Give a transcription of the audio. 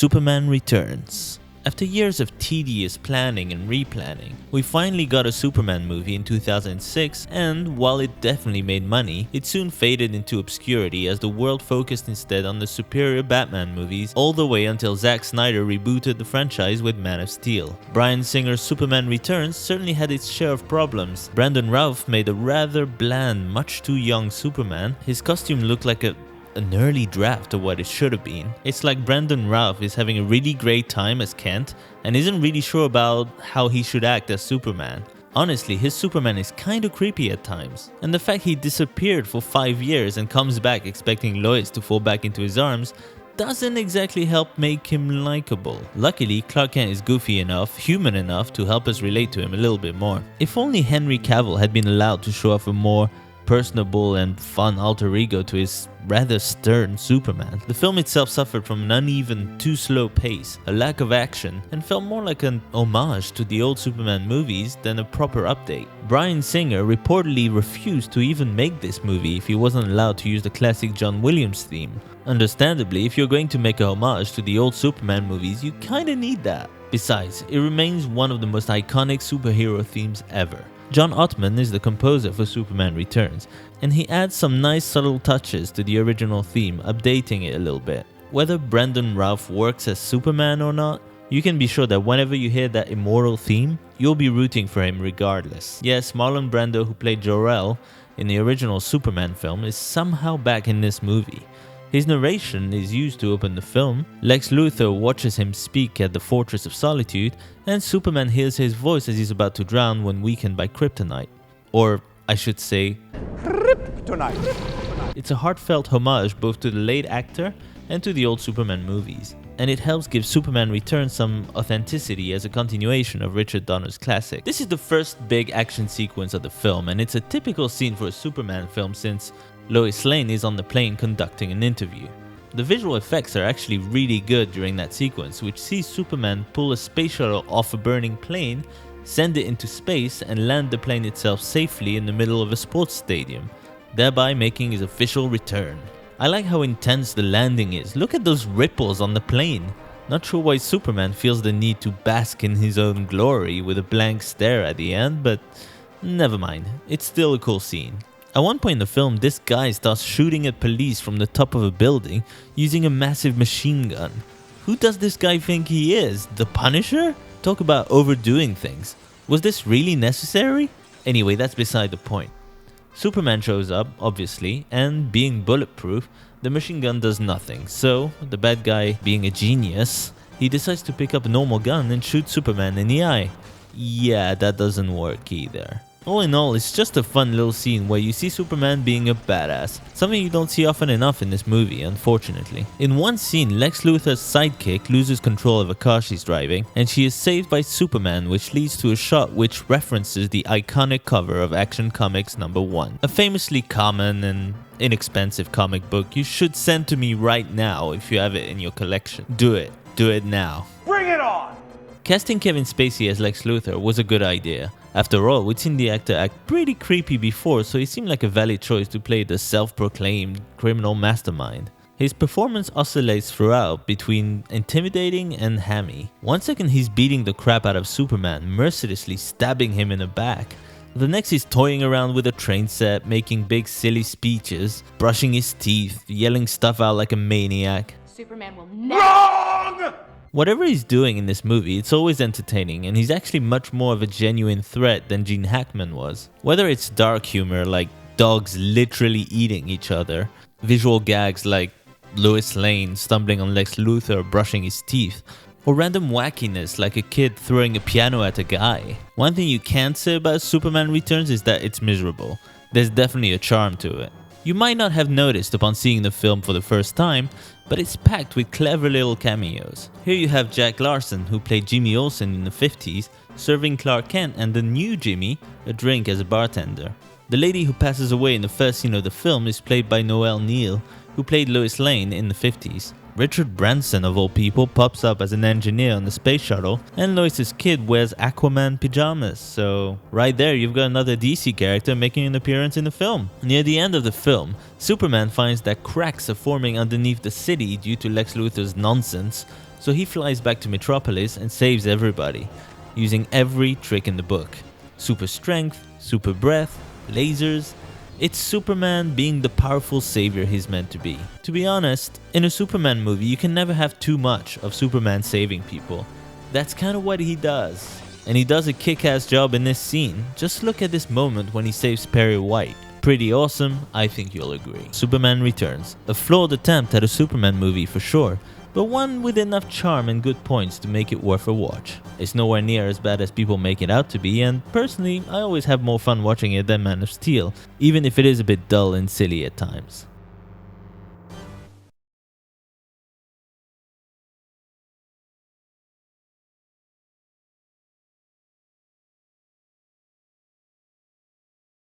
Superman Returns. After years of tedious planning and replanning, we finally got a Superman movie in 2006, and while it definitely made money, it soon faded into obscurity as the world focused instead on the superior Batman movies all the way until Zack Snyder rebooted the franchise with Man of Steel. Bryan Singer's Superman Returns certainly had its share of problems. Brandon Routh made a rather bland, much too young Superman. His costume looked like an early draft of what it should have been. It's like Brandon Routh is having a really great time as Kent and isn't really sure about how he should act as Superman. Honestly, his Superman is kinda creepy at times, and the fact he disappeared for 5 years and comes back expecting Lois to fall back into his arms doesn't exactly help make him likable. Luckily, Clark Kent is goofy enough, human enough to help us relate to him a little bit more. If only Henry Cavill had been allowed to show off a more personable and fun alter ego to his rather stern Superman. The film itself suffered from an uneven, too slow pace, a lack of action, and felt more like an homage to the old Superman movies than a proper update. Bryan Singer reportedly refused to even make this movie if he wasn't allowed to use the classic John Williams theme. Understandably, if you're going to make a homage to the old Superman movies, you kinda need that. Besides, it remains one of the most iconic superhero themes ever. John Ottman is the composer for Superman Returns, and he adds some nice subtle touches to the original theme, updating it a little bit. Whether Brandon Routh works as Superman or not, you can be sure that whenever you hear that immortal theme, you'll be rooting for him regardless. Yes, Marlon Brando, who played Jor-El in the original Superman film, is somehow back in this movie. His narration is used to open the film, Lex Luthor watches him speak at the Fortress of Solitude, and Superman hears his voice as he's about to drown when weakened by kryptonite. Or, I should say, kryptonite. It's a heartfelt homage both to the late actor and to the old Superman movies, and it helps give Superman Returns some authenticity as a continuation of Richard Donner's classic. This is the first big action sequence of the film, and it's a typical scene for a Superman film since Lois Lane is on the plane conducting an interview. The visual effects are actually really good during that sequence, which sees Superman pull a space shuttle off a burning plane, send it into space, and land the plane itself safely in the middle of a sports stadium, thereby making his official return. I like how intense the landing is. Look at those ripples on the plane. Not sure why Superman feels the need to bask in his own glory with a blank stare at the end, but never mind, it's still a cool scene. At one point in the film, this guy starts shooting at police from the top of a building using a massive machine gun. Who does this guy think he is? The Punisher? Talk about overdoing things. Was this really necessary? Anyway, that's beside the point. Superman shows up, obviously, and being bulletproof, the machine gun does nothing. So, the bad guy, being a genius, he decides to pick up a normal gun and shoot Superman in the eye. Yeah, that doesn't work either. All in all, it's just a fun little scene where you see Superman being a badass, something you don't see often enough in this movie, unfortunately. In one scene, Lex Luthor's sidekick loses control of a car she's driving, and she is saved by Superman, which leads to a shot which references the iconic cover of Action Comics #1. A famously common and inexpensive comic book you should send to me right now if you have it in your collection. Do it. Do it now. Bring it on! Casting Kevin Spacey as Lex Luthor was a good idea. After all, we'd seen the actor act pretty creepy before, so he seemed like a valid choice to play the self-proclaimed criminal mastermind. His performance oscillates throughout between intimidating and hammy. One second he's beating the crap out of Superman, mercilessly stabbing him in the back. The next he's toying around with a train set, making big silly speeches, brushing his teeth, yelling stuff out like a maniac. Superman will never— Wrong! Whatever he's doing in this movie, it's always entertaining, and he's actually much more of a genuine threat than Gene Hackman was. Whether it's dark humor like dogs literally eating each other, visual gags like Lois Lane stumbling on Lex Luthor brushing his teeth, or random wackiness like a kid throwing a piano at a guy. One thing you can't say about Superman Returns is that it's miserable. There's definitely a charm to it. You might not have noticed upon seeing the film for the first time, but it's packed with clever little cameos. Here you have Jack Larson, who played Jimmy Olsen in the 50s, serving Clark Kent and the new Jimmy a drink as a bartender. The lady who passes away in the first scene of the film is played by Noelle Neal, who played Lois Lane in the 50s. Richard Branson, of all people, pops up as an engineer on the space shuttle, and Lois's kid wears Aquaman pajamas, so right there you've got another DC character making an appearance in the film. Near the end of the film, Superman finds that cracks are forming underneath the city due to Lex Luthor's nonsense, So he flies back to Metropolis and saves everybody, using every trick in the book. Super strength, super breath, lasers. It's Superman being the powerful savior he's meant to be. To be honest, in a Superman movie you can never have too much of Superman saving people. That's kind of what he does. And he does a kick-ass job in this scene. Just look at this moment when he saves Perry White. Pretty awesome, I think you'll agree. Superman Returns. A flawed attempt at a Superman movie for sure, but one with enough charm and good points to make it worth a watch. It's nowhere near as bad as people make it out to be, and personally, I always have more fun watching it than Man of Steel, even if it is a bit dull and silly at times.